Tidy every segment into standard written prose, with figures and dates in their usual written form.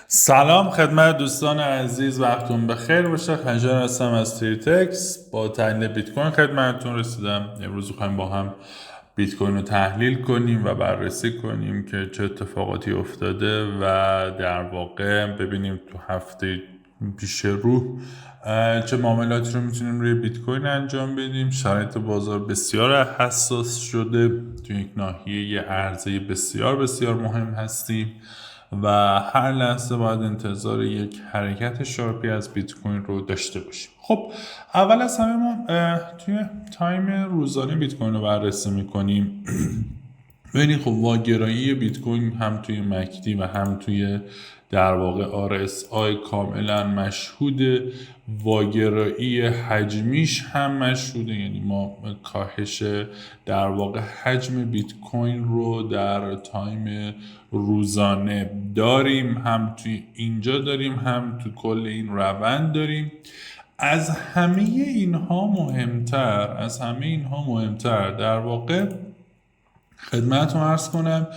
سلام خدمت دوستان عزیز، وقتتون بخیر باشه. خنجر هستم از تریتکس. با تحلیل بیت کوین خدمتتون رسیدم. امروز می‌خوایم با هم بیت کوین رو تحلیل کنیم و بررسی کنیم که چه اتفاقاتی افتاده و در واقع ببینیم تو هفته پیش رو چه معاملاتی رو میتونیم روی بیت کوین انجام بدیم. شرایط بازار بسیار حساس شده، تو یک ناحیه عرضه بسیار بسیار مهم هستیم و هر لحظه باید انتظار یک حرکت شارپی از بیت کوین رو داشته باشیم. خب اول از همه ما توی تایم روزانه بیت کوین رو بررسی میکنیم. ببینید خب واگرایی بیت کوین هم توی مکدی و هم توی در واقع RSI کاملا مشهوده. واگرایی حجمیش هم مشهوده، یعنی ما کاهش در واقع حجم بیت کوین رو در تایم روزانه داریم، هم توی اینجا داریم هم تو کل این روند داریم. از همه اینها مهمتر در واقع خدمتتون عرض کنم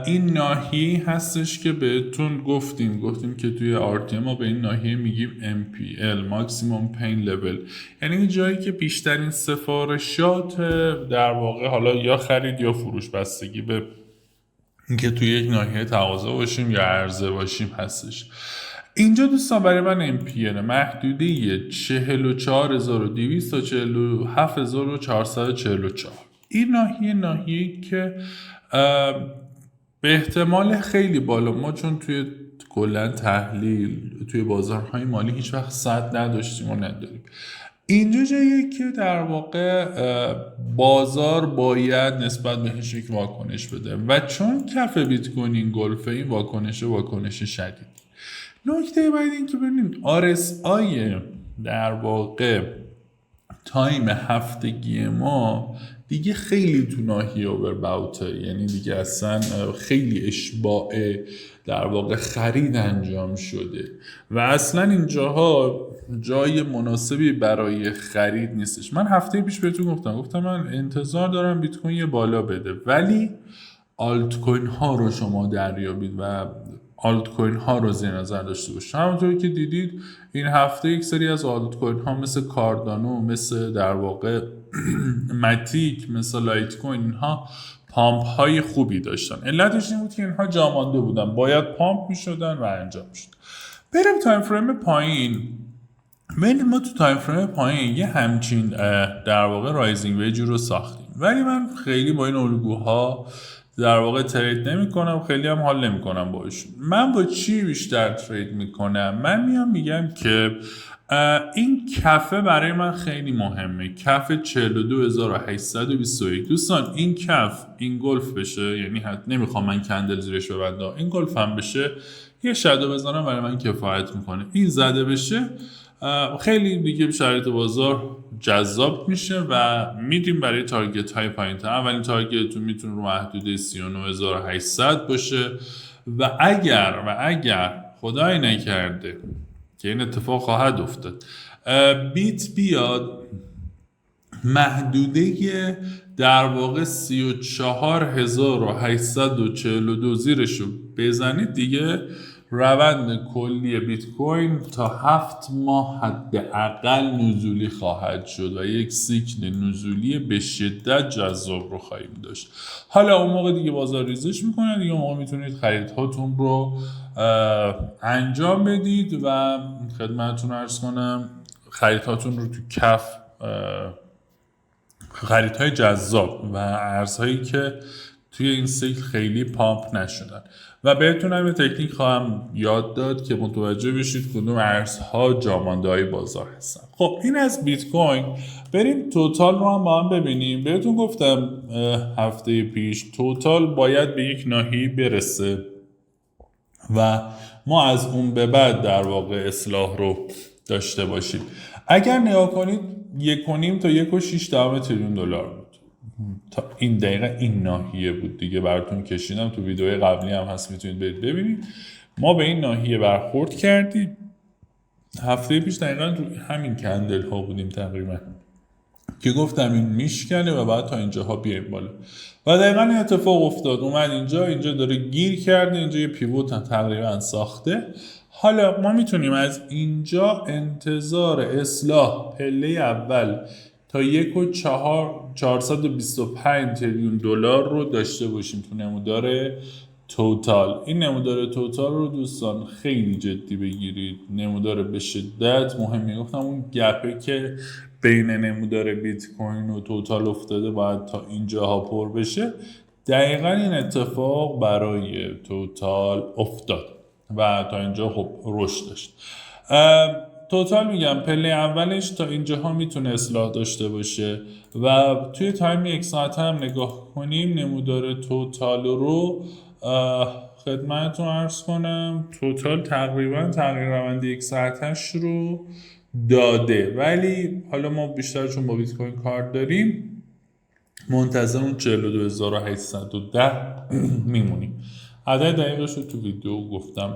این ناحیه هستش که بهتون گفتیم که توی RTM ما به این ناحیه میگیم MPL Maximum Pain Level، یعنی این جایی که بیشترین سفارشات در واقع حالا یا خرید یا فروش بستگی به اینکه توی یک ناحیه تقاضا باشیم یا عرضه باشیم هستش. اینجا دوستان برای من MPL محدوده 44200 تا 47444. این ناحیه که به احتمال خیلی بالا، ما چون توی کلا تحلیل توی بازارهای مالی هیچ وقت صد نداشتیم و نداریم، اینجا جاییه که در واقع بازار باید نسبت بهش یک واکنش بده و چون کف بیت کوین این گلفه، این واکنش شدید. نکته بعد این که ببینید RSI در واقع تایم هفتگی ما دیگه خیلی تو ناحیه اوورباوته، یعنی دیگه اصلا خیلی اشباع در واقع خرید انجام شده و اصلا اینجاها جای مناسبی برای خرید نیستش. من هفته پیش بهتون گفتم من انتظار دارم بیت کوین یه بالا بده، ولی آلت کوین ها رو شما دریابید و آلت کوین ها رو زیر نظر داشته باشید. همونطوری که دیدید این هفته یک سری از آلت کوین ها مثل کاردانو، مثل در واقع ماتیک، مثل لایت کوین، اینها پامپ های خوبی داشتن. علتش این بود که اینها جامانده بودن، باید پامپ می شدن و انجام شد. بریم تایم فریم پایین. ما تو تایم فریم پایین یه همچین در واقع رایزینگ ویج رو ساختیم، ولی من خیلی با این الگوها در واقع ترید نمی کنم، خیلی هم حال نمی کنم باشون. من با چی بیشتر ترید می کنم؟ من میگم که این کفه برای من خیلی مهمه، کف 42821. دوستان این کف این گلف بشه، یعنی نمیخوام من کندل زیرش ببندم، این گلف هم بشه یه شادو بزنم برای من کفایت میکنه. این زده بشه خیلی دیگه شرایط بازار جذاب میشه و میدیم برای تارگت های پایین تر. اولین تارگتتون میتونه رو محدوده 39800 باشه و اگر خدای نکرده که این اتفاق خواهد افتاد، بیت بیاد محدوده در واقع 34842 زیرشو بزنید، دیگه روند کلی بیت کوین تا 7 ماه حداقل نزولی خواهد شد و یک سیکل نزولی به شدت جذاب رو خواهیم داشت. حالا اون موقع دیگه بازار ریزش میکنه، دیگه اون موقع میتونید خریدهاتون رو انجام بدید و خدمتتون عرض کنم خریدهاتون رو تو کف، خریدهای جذاب و ارزهایی که توی این سیکل خیلی پامپ نشدن. و بهتون هم یه تکنیک خواهم یاد داد که متوجه بشید کدوم ارزها جامانده های بازار هستن. خب این از بیت کوین. بریم توتال رو هم با هم ببینیم. بهتون گفتم هفته پیش توتال باید به یک ناحیه برسه و ما از اون به بعد در واقع اصلاح رو داشته باشیم. اگر نگاه کنید 1.5 تا 1.6 تریلیون دلار بود تا این دقیقه، این ناحیه بود دیگه، براتون کشیدم تو ویدیوهای قبلی هم هست، میتونید برید ببینید. ما به این ناحیه برخورد کردیم هفته پیش، دقیقا رو همین کندل ها بودیم تقریبا که گفتم این میشکنه و بعد تا اینجاها بیایم بالا و دقیقا این اتفاق افتاد. اومد اینجا داره گیر کرده، اینجا یه پیوت تقریبا ساخته. حالا ما میتونیم از اینجا انتظار اصلاح پله اول تا 1.425 تریلیون دلار رو داشته باشیم تو نمودار توتال. این نمودار توتال رو دوستان خیلی جدی بگیرید، نمودار به شدت مهمه. گفتم اون گپه که بین نمودار بیت کوین و توتال افتاده باید تا اینجاها پر بشه. دقیقا این اتفاق برای توتال افتاد و تا اینجا خب رشد داشت. توتال میگم پله اولش تا اینجاها میتونه اصلاح داشته باشه و توی تایم 1 ساعت هم نگاه کنیم نمودار توتال رو خدمتتون عرض کنم. توتال تقریبا تغییر روند 1 ساعتش رو داده، ولی حالا ما بیشتر چون با بیت کوین کار داریم منتظر اون 42810 میمونیم. عدد دقیقش رو تو ویدیو گفتم.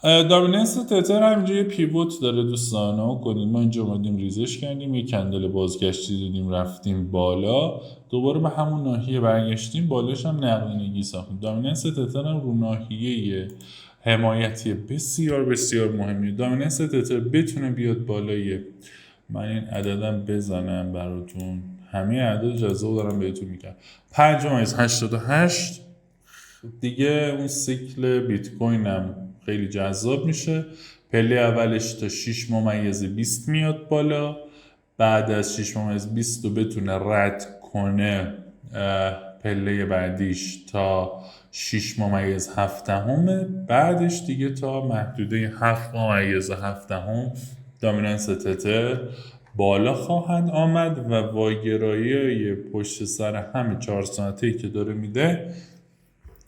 دامیننس تتر همینجا یه پیوت داره دوستان، ها کنید ما اینجا اومدیم ریزش کردیم، یه کندل بازگشتی دادیم رفتیم بالا، دوباره به همون ناحیه برگشتیم بالاش هم نقدینگی ساختیم. دامیننس تتر هم رو ناحیه حمایتی بسیار بسیار مهمی. دامیننس تتر بتونه بیاد بالای، من این عددم بزنم براتون، همه عدد جذاب دارم بهتون میگم، 5.88 دیگه اون سیکل بیت کوین هم خیلی جذاب میشه. پله اولش تا 6.20 میاد بالا، بعد از 6.20 رو بتونه رد کنه پله بعدیش تا 6.7 بعدش دیگه تا محدوده 7.7 دامیننس تتر بالا خواهند آمد و واگرایی پشت سر همه 4 ساعته‌ای که داره میده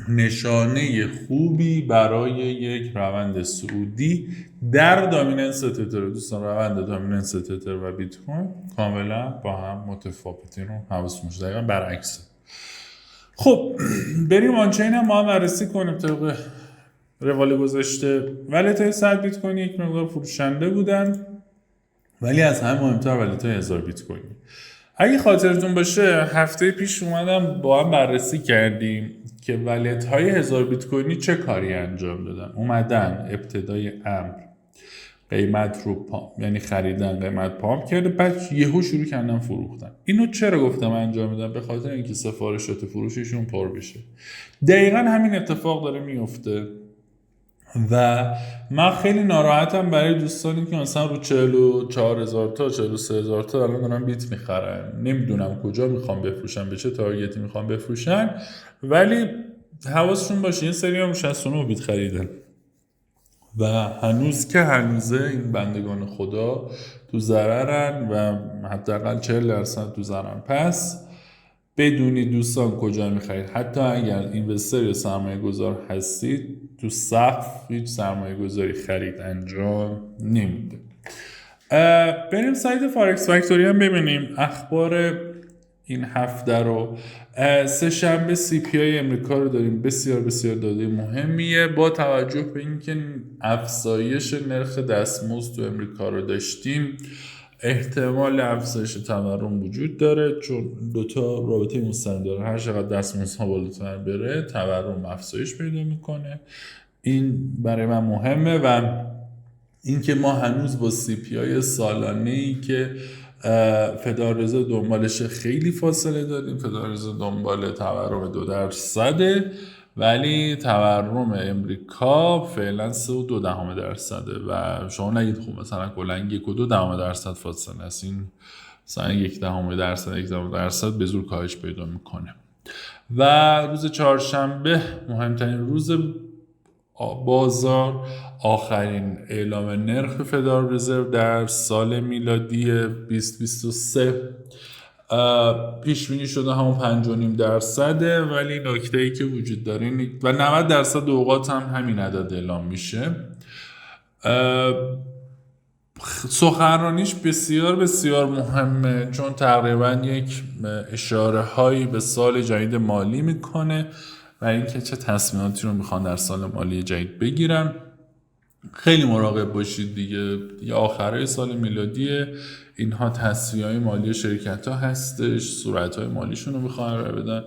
نشانه خوبی برای یک روند صعودی در دامیننس تتر. دوستان روند دامیننس تتر و بیت کوین کاملا با هم متفاوتین رو حواس باشه، دقیقا برعکسه. خب بریم آنچین هم ما هم بررسی کنیم. طبق روال گذشته ولتای 100 بیت کوین یک مقدار فروشنده بودن، ولی از همه مهمتر ولتای 1000 بیت کوین. اگه خاطرتون باشه هفته پیش اومدم با هم بررسی کردیم که ولت های 1000 بیت کوینی چه کاری انجام دادن. اومدن ابتدای امر قیمت رو پامپ، یعنی خریدن قیمت پامپ کرده، بعد یهو شروع کردن فروختن. اینو چرا گفتم انجام میدن؟ به خاطر اینکه سفارشات فروششون پر بشه. دقیقا همین اتفاق داره میفته و من خیلی ناراحتم برای دوستانی که مثلا رو 44,000 تا 43,000 تا الان دارن بیت میخرن. نمیدونم کجا میخوام بفروشن، به چه تارگتی میخوام بفروشن، ولی حواسشون باشه این سری هم 69 بیت خریدن و هنوز که هنوزه این بندگان خدا تو ضررن و حداقل 40% تو ضررن. پس بدونید دوستان کجا میخرید. حتی اگر اینوستر یا سرمایه گذار هستید تو سقف هیچ سرمایه گذاری خرید انجام نمیده. بریم سایت فارکس فکتوری هم ببینیم اخبار این هفته رو. سه شنبه CPI امریکا رو داریم، بسیار بسیار داده مهمیه با توجه به اینکه افزایش نرخ دستمزد تو امریکا رو داشتیم. احتمال افزایش تورم وجود داره چون دوتا رابطه مستقیم داره. هر چقدر دستمزدها بالاتر بره تورم افزایش پیدا میکنه. این برای من مهمه و اینکه ما هنوز با CPI سالانه‌ای که فدرال رزرو دنبالش خیلی فاصله داریم. فدرال رزرو دنبال تورم 2%، ولی تورم امریکا فعلا 3.2% و شما نگید خوب مثلا کلا 1.2% فاصله است. این مثلا 0.1% به زور کاهش پیدا میکنه. و روز چهارشنبه مهمترین روز بازار، آخرین اعلام نرخ فدرال رزرو در سال میلادی 2023 پیش بینی شده همون 5.5%، ولی نکته‌ای که وجود داره و 90% اوقات هم همین عدد اعلام میشه. سخنرانیش بسیار بسیار مهمه چون تقریبا یک اشاره هایی به سال جدید مالی میکنه و اینکه چه تصمیماتی رو میخوان در سال مالی جدید بگیرن. خیلی مراقب باشید دیگه. یا آخرای سال میلادیه، اینها تصفیه‌های مالی شرکت ها هستش، صورت‌های مالیشون رو میخوان قرار بدن.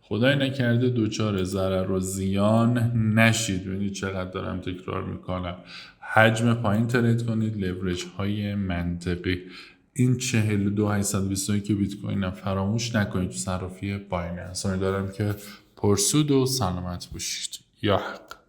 خدای نکرده دوچار ضرر و زیان نشید. ببینید چقدر دارم تکرار میکنم، حجم پایین ترید کنید، لورج های منطقی. این 42821 که بیت کوین هم فراموش نکنید تو صرافی بایننس. امیدوارم که پرسود و سلامت باشید. یا حق.